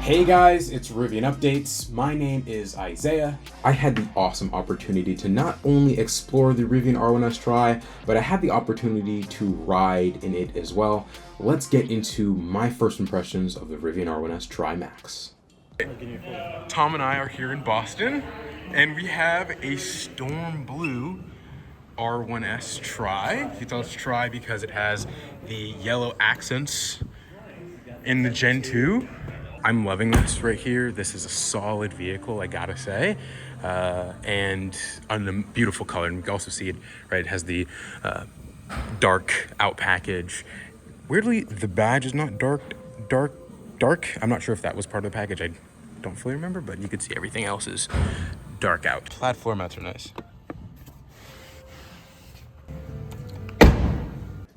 Hey guys, it's Rivian Updates. My name is Isaiah. I had the awesome opportunity to not only explore the Rivian R1S Tri, but I had the opportunity to ride in it as well. Let's get into my first impressions of the Rivian R1S Tri Max. Tom and I are here in Boston, and we have a storm blue R1S Tri. You tell it's Tri because it has the yellow accents in the Gen 2. I'm loving this right here. This is a solid vehicle, I gotta say, and on the beautiful color. And you can also see it, right? It has the dark out package. Weirdly, the badge is not dark. I'm not sure if that was part of the package. I don't fully remember, but you can see everything else is dark out. Plaid floor mats are nice.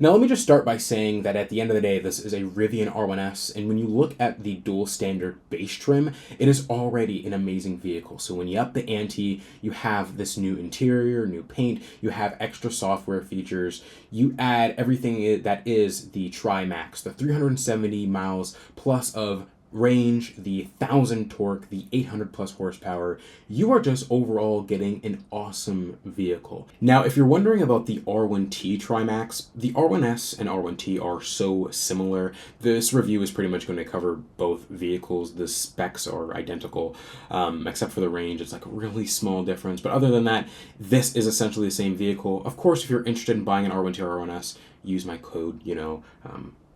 Now let me just start by saying that at the end of the day, this is a Rivian R1S, and when you look at the dual standard base trim, it is already an amazing vehicle. So when you up the ante, you have this new interior, new paint, you have extra software features, you add everything that is the Tri Max, the 370 miles plus of range, the 1,000 torque, the 800 plus horsepower. You are just overall getting an awesome vehicle. Now, if you're wondering about the R1T Tri Max, the R1S and R1T are so similar. This review is pretty much going to cover both vehicles. The specs are identical, except for the range. It's like a really small difference. But other than that, this is essentially the same vehicle. Of course, if you're interested in buying an R1T or R1S, use my code,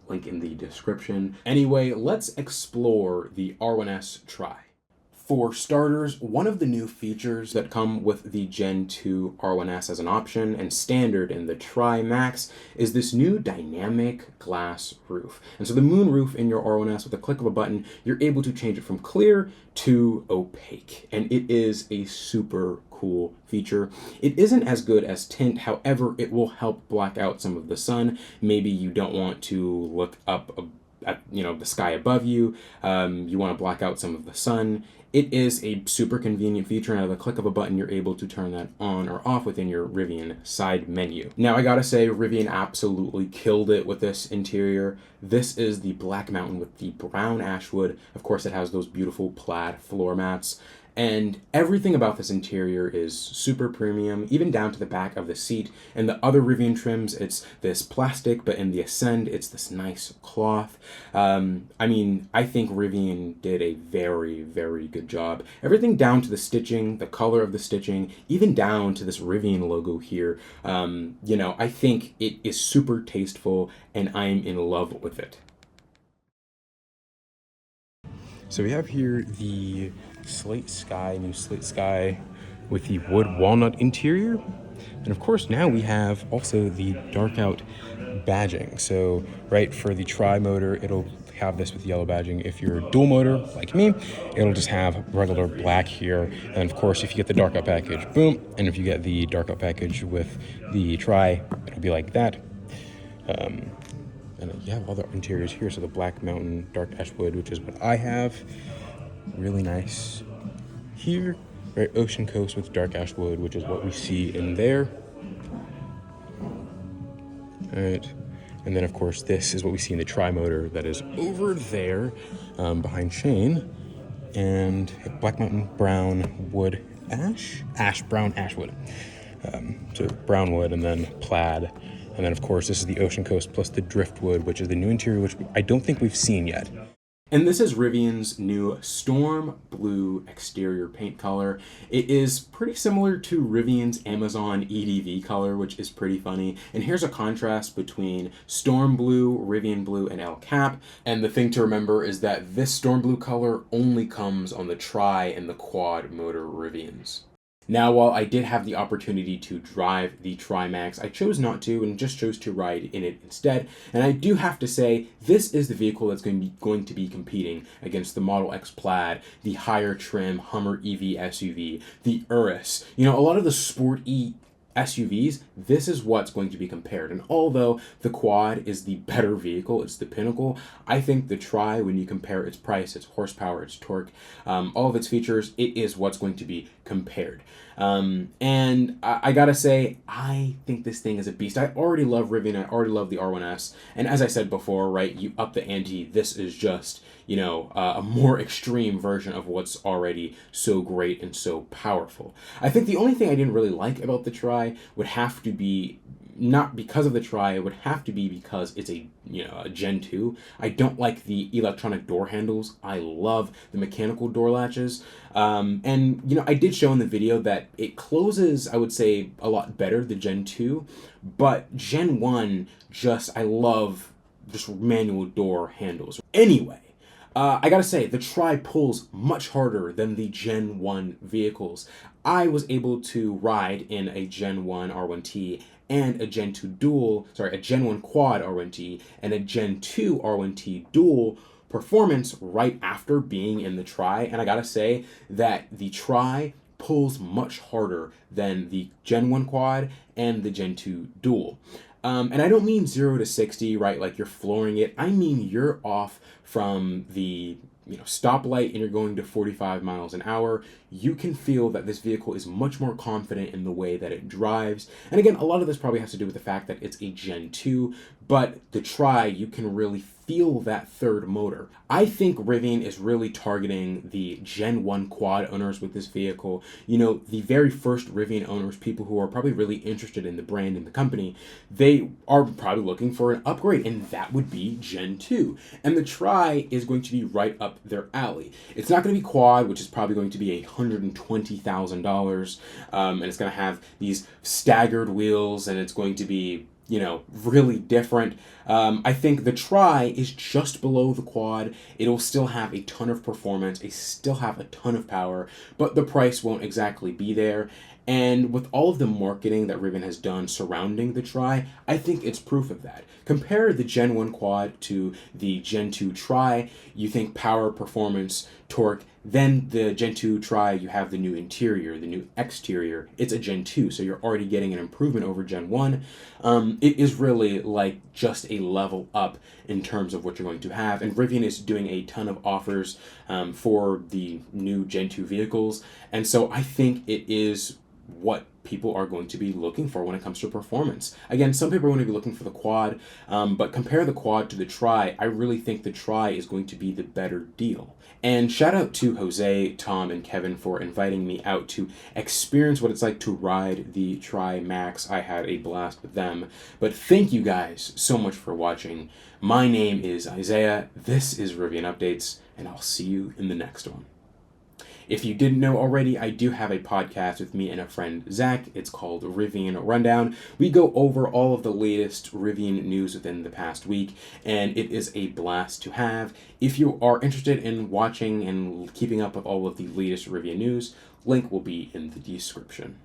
link in the description. Anyway, let's explore the R1S Tri. For starters, one of the new features that come with the Gen 2 R1S as an option and standard in the Tri Max is this new dynamic glass roof. And so the moon roof in your R1S, with a click of a button, you're able to change it from clear to opaque. And it is a super cool feature. It isn't as good as tint, however, it will help black out some of the sun. Maybe you don't want to look up at the sky above you. You want to black out some of the sun. It is a super convenient feature, and at the click of a button, you're able to turn that on or off within your Rivian side menu. Now, I gotta say, Rivian absolutely killed it with this interior. This is the Black Mountain with the brown ashwood. Of course, it has those beautiful plaid floor mats. And everything about this interior is super premium, even down to the back of the seat. And the other Rivian trims, it's this plastic, but in the Ascend, it's this nice cloth. I think Rivian did a very, very good job. Everything down to the stitching, the color of the stitching, even down to this Rivian logo here. I think it is super tasteful, and I'm in love with it. So we have here the new slate sky with the wood walnut interior. And of course, now we have also the dark out badging. So right, for the Tri motor, it'll have this with yellow badging. If you're a dual motor like me, it'll just have regular black here. And of course, if you get the dark out package, boom. And if you get the dark out package with the Tri, it'll be like that. And you have all the interiors here. So the Black Mountain dark ashwood, which is what I have. Really nice here. Right, Ocean Coast with dark ashwood, which is what we see in there. All right. And then, of course, this is what we see in the Tri motor that is over there behind Shane. And Black Mountain brown wood brown ashwood. So brown wood and then plaid. And then, of course, this is the Ocean Coast plus the driftwood, which is the new interior, which I don't think we've seen yet. And this is Rivian's new Storm Blue exterior paint color. It is pretty similar to Rivian's Amazon EDV color, which is pretty funny. And here's a contrast between Storm Blue, Rivian Blue, and El Cap. And the thing to remember is that this Storm Blue color only comes on the Tri and the quad motor Rivians. Now, while I did have the opportunity to drive the Tri Max, I chose not to and just chose to ride in it instead. And I do have to say, this is the vehicle that's going to be competing against the Model X Plaid, the higher trim Hummer EV SUV, the Urus. A lot of the sporty SUVs, this is what's going to be compared. And although the Quad is the better vehicle, it's the pinnacle, I think the Tri, when you compare its price, its horsepower, its torque, all of its features, it is what's going to be compared. And I gotta say, I think this thing is a beast. I already love Rivian, I already love the R1S, and as I said before, right, you up the ante, this is just, you know, a more extreme version of what's already so great and so powerful. I think the only thing I didn't really like about the Tri would have to be not because of the Tri, it would have to be because it's a, you know, a Gen 2. I don't like the electronic door handles. I love the mechanical door latches. And, you know, I did show in the video that it closes, I would say, a lot better, the Gen 2. But Gen 1, I love just manual door handles. Anyway, I gotta say, the Tri pulls much harder than the Gen 1 vehicles. I was able to ride in a Gen 1 R1T and a Gen 1 Quad R1T and a Gen 2 R1T dual performance right after being in the Tri, and I gotta say that the Tri pulls much harder than the Gen 1 Quad and the Gen 2 dual. And I don't mean 0 to 60, right, like you're flooring it. I mean you're off from the, you know, stoplight and you're going to 45 miles an hour. You can feel that this vehicle is much more confident in the way that it drives. And again, a lot of this probably has to do with the fact that it's a Gen 2, but the Tri, you can really feel that third motor. I think Rivian is really targeting the Gen 1 Quad owners with this vehicle. You know, the very first Rivian owners, people who are probably really interested in the brand and the company, they are probably looking for an upgrade, and that would be Gen 2. And the Tri is going to be right up their alley. It's not going to be Quad, which is probably going to be $120,000, and it's going to have these staggered wheels, and it's going to be, you know, really different. I think the Tri is just below the Quad. It'll still have a ton of performance, it still have a ton of power, but the price won't exactly be there. And with all of the marketing that Rivian has done surrounding the Tri, I think it's proof of that. Compare the Gen 1 Quad to the Gen 2 Tri, you think power, performance, torque. Then the Gen 2 Tri, you have the new interior, the new exterior. It's a Gen 2, so you're already getting an improvement over Gen 1. It is really like just a level up in terms of what you're going to have. And Rivian is doing a ton of offers for the new Gen 2 vehicles. And so I think it is what people are going to be looking for when it comes to performance. Again, some people are going to be looking for the Quad, but compare the Quad to the Tri. I really think the Tri is going to be the better deal. And shout out to Jose, Tom, and Kevin for inviting me out to experience what it's like to ride the Tri Max. I had a blast with them. But thank you guys so much for watching. My name is Isaiah, this is Rivian Updates, and I'll see you in the next one. If you didn't know already, I do have a podcast with me and a friend, Zach. It's called Rivian Rundown. We go over all of the latest Rivian news within the past week, and it is a blast to have. If you are interested in watching and keeping up with all of the latest Rivian news, link will be in the description.